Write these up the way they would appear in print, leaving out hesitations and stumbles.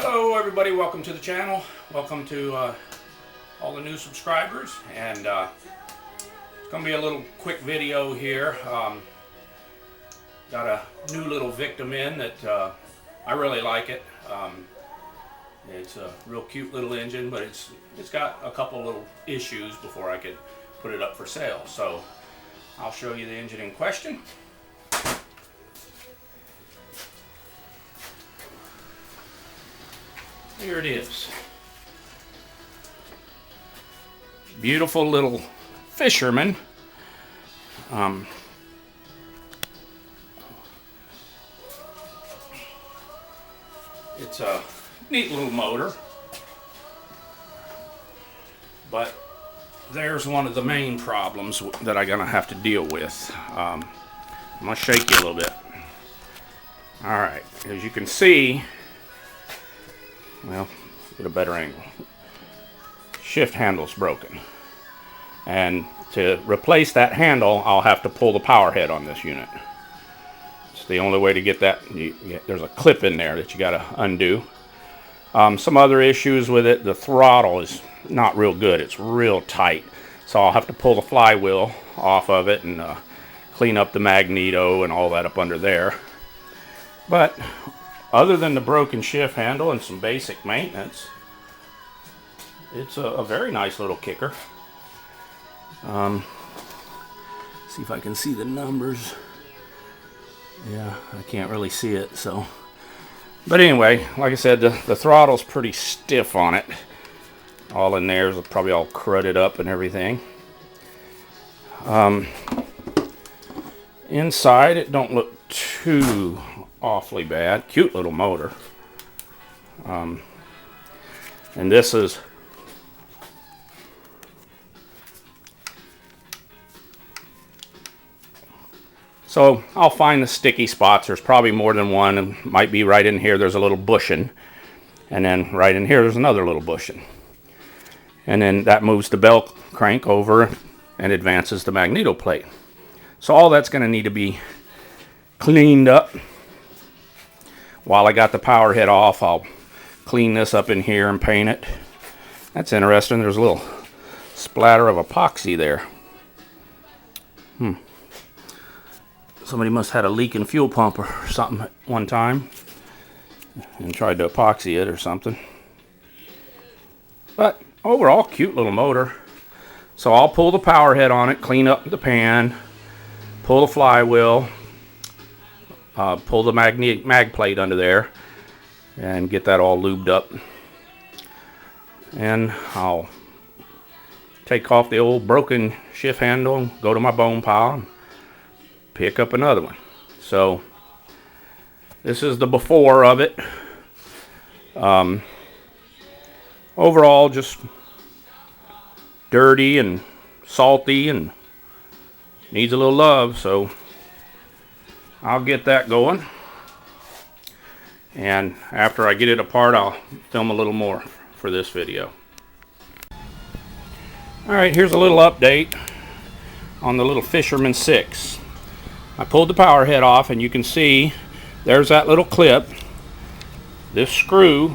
Hello everybody, welcome to the channel. Welcome to all the new subscribers, and it's going to be a little quick video here. Got a new little victim in that I really like it. It's a real cute little engine, but it's got a couple little issues before I could put it up for sale. So I'll show you the engine in question. Here it is. Beautiful little fisherman. It's a neat little motor, but there's one of the main problems that I'm gonna have to deal with. I'm gonna shake you a little bit. All right, as you can see, well, get a better angle. Shift handle's broken, and to replace that handle I'll have to pull the power head on this unit. It's the only way to get that. There's a clip in there that you got to undo. Some other issues with it: the throttle is not real good, it's real tight, so I'll have to pull the flywheel off of it and clean up the magneto and all that up under there. But other than the broken shift handle and some basic maintenance, it's a very nice little kicker. See if I can see the numbers. Yeah, I can't really see it, so. But anyway, like I said, the throttle's pretty stiff on it. All in there is probably all crudded up and everything. Inside, it don't look too awfully bad. Cute little motor. And this is so I'll find the sticky spots. There's probably more than one, and might be right in here. There's a little bushing, and then right in here there's another little bushing, and then that moves the bell crank over and advances the magneto plate. So all that's going to need to be cleaned up. While I got the power head off, I'll clean this up in here and paint it. That's interesting. There's a little splatter of epoxy there. Somebody must have had a leak in fuel pump or something at one time and tried to epoxy it or something. But overall, cute little motor. So I'll pull the power head on it, clean up the pan, pull the flywheel, pull the mag plate under there, and get that all lubed up. And I'll take off the old broken shift handle, go to my bone pile, and pick up another one. So this is the before of it. Overall, just dirty and salty and needs a little love, so I'll get that going, and after I get it apart I'll film a little more for this video. Alright, here's a little update on the little Fisherman 6. I pulled the power head off, and you can see there's that little clip. This screws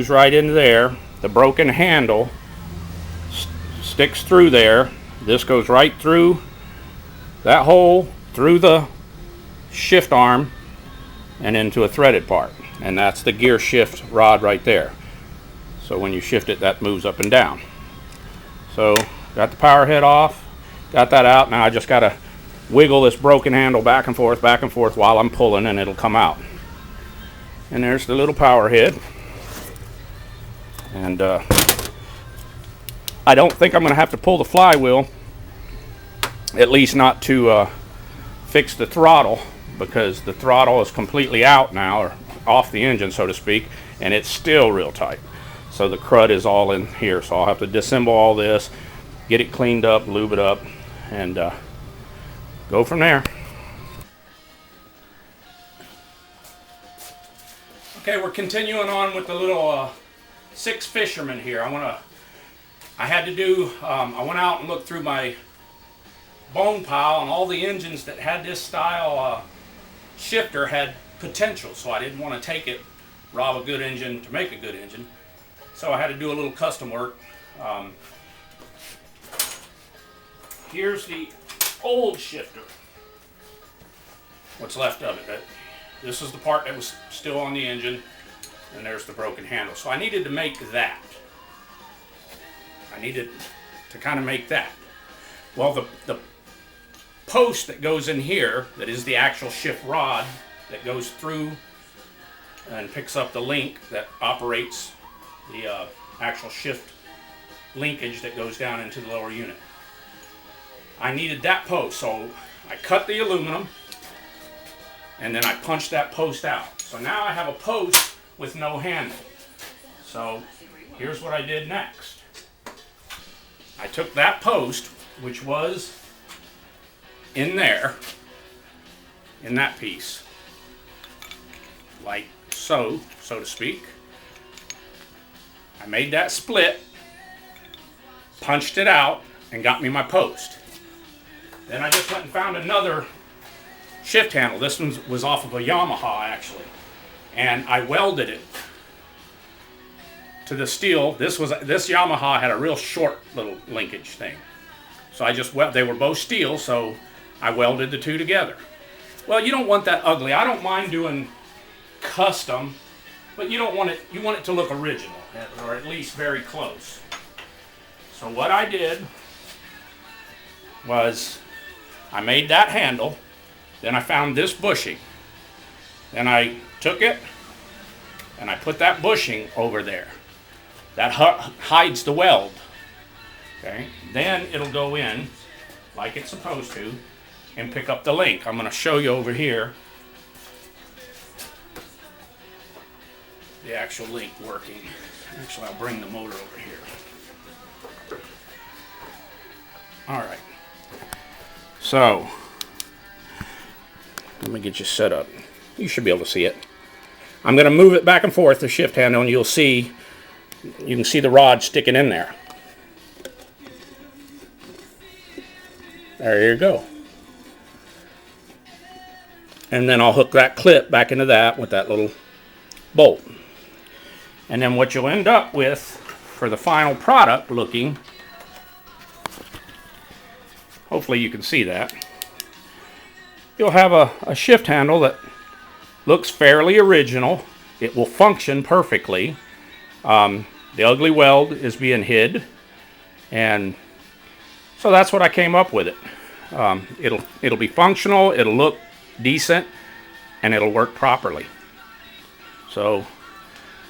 right into there. The broken handle sticks through there. This goes right through that hole, through the shift arm, and into a threaded part, and that's the gear shift rod right there. So when you shift it, that moves up and down. So got the power head off, got that out. Now I just got to wiggle this broken handle back and forth while I'm pulling, and it'll come out. And there's the little power head. And I don't think I'm going to have to pull the flywheel, at least not to fix the throttle, because the throttle is completely out now, or off the engine so to speak, and it's still real tight. So the crud is all in here, so I'll have to disassemble all this, get it cleaned up, lube it up, and go from there. Okay, we're continuing on with the little 6 Fisherman here. I had to do, I went out and looked through my bone pile, and all the engines that had this style shifter had potential, so I didn't want to take it rob a good engine to make a good engine. So I had to do a little custom work. Here's the old shifter. What's left of it. This is the part that was still on the engine, and there's the broken handle. So I needed to make that. I needed to kind of make that. Well, the post that goes in here, that is the actual shift rod that goes through and picks up the link that operates the actual shift linkage that goes down into the lower unit. I needed that post, so I cut the aluminum and then I punched that post out. So now I have a post with no handle. So here's what I did next. I took that post, which was in there, in that piece, like so to speak. I made that split, punched it out, and got me my post. Then I just went and found another shift handle. This one was off of a Yamaha, actually. And I welded it to the steel. This Yamaha had a real short little linkage thing. So I just they were both steel, so I welded the two together. Well, you don't want that ugly. I don't mind doing custom, but you want it to look original, or at least very close. So what I did was I made that handle, then I found this bushing. Then I took it and I put that bushing over there. That hides the weld. Okay? Then it'll go in like it's supposed to and pick up the link. I'm going to show you over here the actual link working. Actually, I'll bring the motor over here. Alright. So, let me get you set up. You should be able to see it. I'm going to move it back and forth, the shift handle, and you can see the rod sticking in there. There you go. And then I'll hook that clip back into that with that little bolt. And then what you'll end up with for the final product looking, hopefully you can see that, you'll have a shift handle that looks fairly original. It will function perfectly. The ugly weld is being hid, and so that's what I came up with it. It'll be functional, it'll look decent, and it'll work properly. So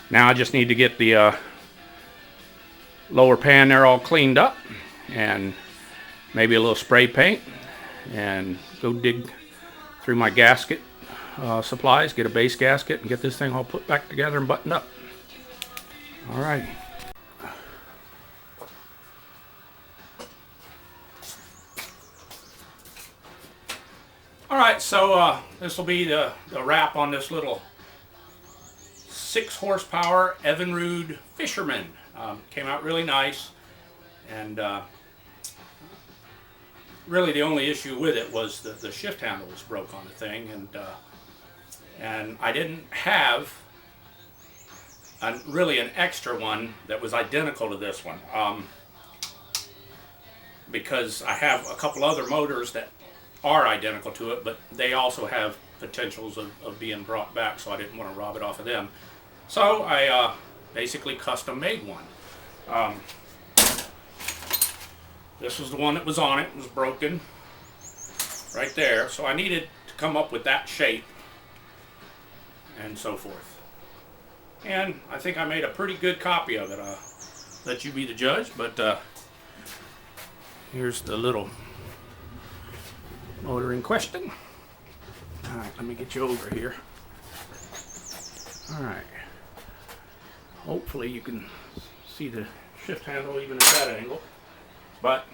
now I just need to get the lower pan there all cleaned up, and maybe a little spray paint, and go dig through my gasket supplies, get a base gasket, and get this thing all put back together and buttoned up. All right. All right, so this will be the wrap on this little 6 horsepower Evinrude Fisherman. Came out really nice, and really the only issue with it was the shift handle was broke on the thing, and I didn't have really an extra one that was identical to this one, because I have a couple other motors that are identical to it, but they also have potentials of being brought back, so I didn't want to rob it off of them. So I basically custom made one. This was the one that was on it. It was broken right there, so I needed to come up with that shape and so forth. And I think I made a pretty good copy of it. I'll let you be the judge, but here's the little motor in question. Alright, let me get you over here. Alright. Hopefully you can see the shift handle even at that angle. But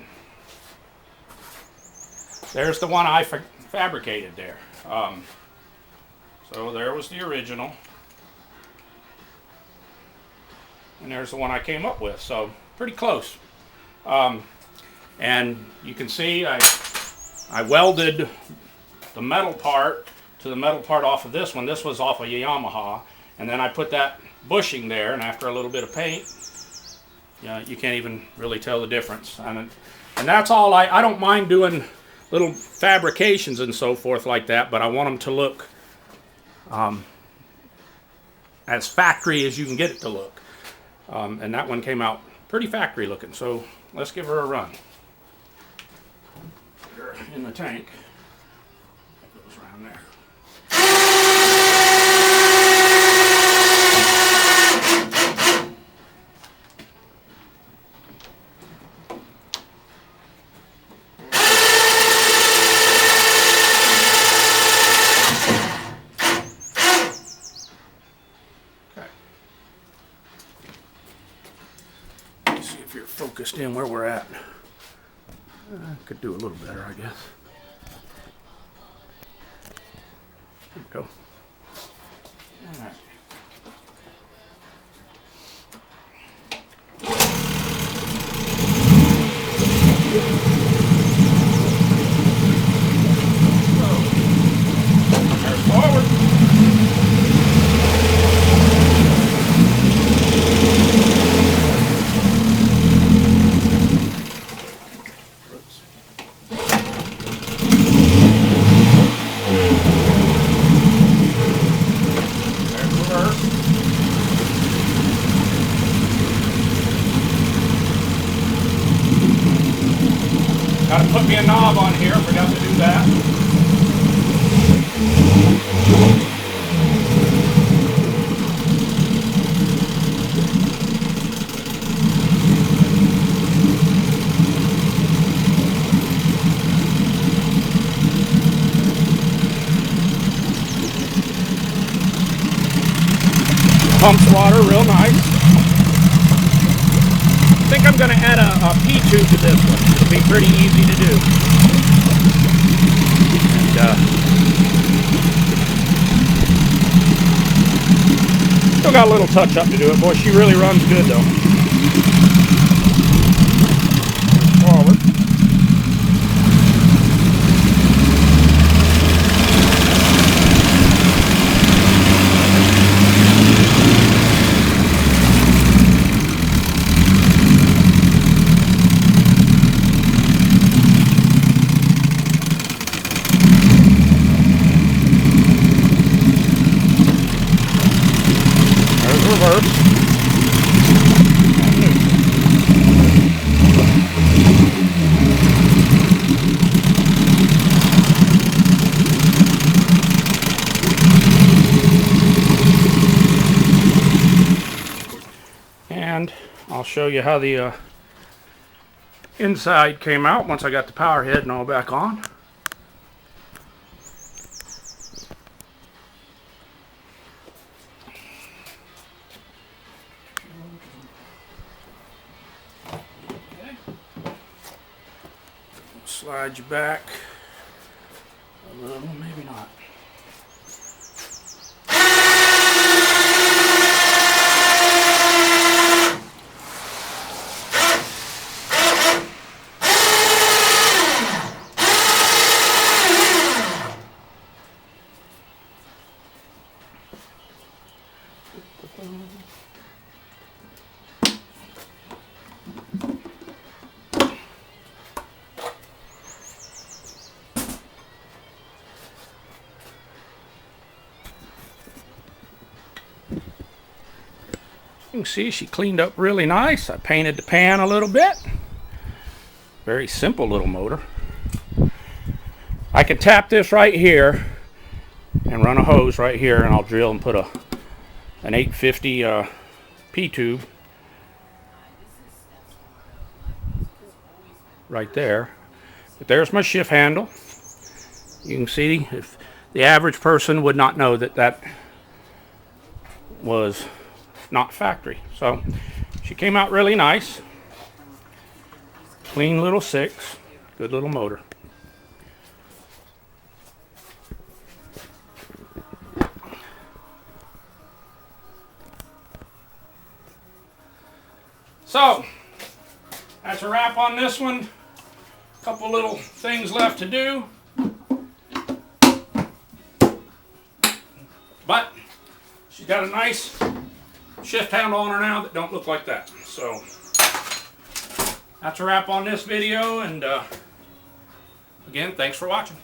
there's the one I fabricated there. So there was the original. And there's the one I came up with. So pretty close. And you can see I welded the metal part to the metal part off of this one. This was off of a Yamaha. And then I put that bushing there, and after a little bit of paint, you can't even really tell the difference. And that's all. I don't mind doing little fabrications and so forth like that, but I want them to look as factory as you can get it to look. And that one came out pretty factory looking, so let's give her a run. Put her in the tank. That goes around there. Focused in where we're at. Could do a little better, I guess. There we go. All right. Forward. Gotta put me a knob on here, forgot to do that. Pumps water real nice. I think I'm going to add a P-tube to this one. It'll be pretty easy to do. And, still got a little touch up to do it. Boy, she really runs good though. Forward. And I'll show you how the inside came out once I got the power head and all back on. Slide you back a little, maybe not. You can see she cleaned up really nice. I painted the pan a little bit. Very simple little motor. I can tap this right here and run a hose right here, and I'll drill and put an 850 P-tube right there. But there's my shift handle. You can see if the average person would not know that that was not factory. So she came out really nice. Clean little 6. Good little motor. So that's a wrap on this one. Couple little things left to do. But she's got a nice shift handle on her now that don't look like that. So that's a wrap on this video, and again, thanks for watching.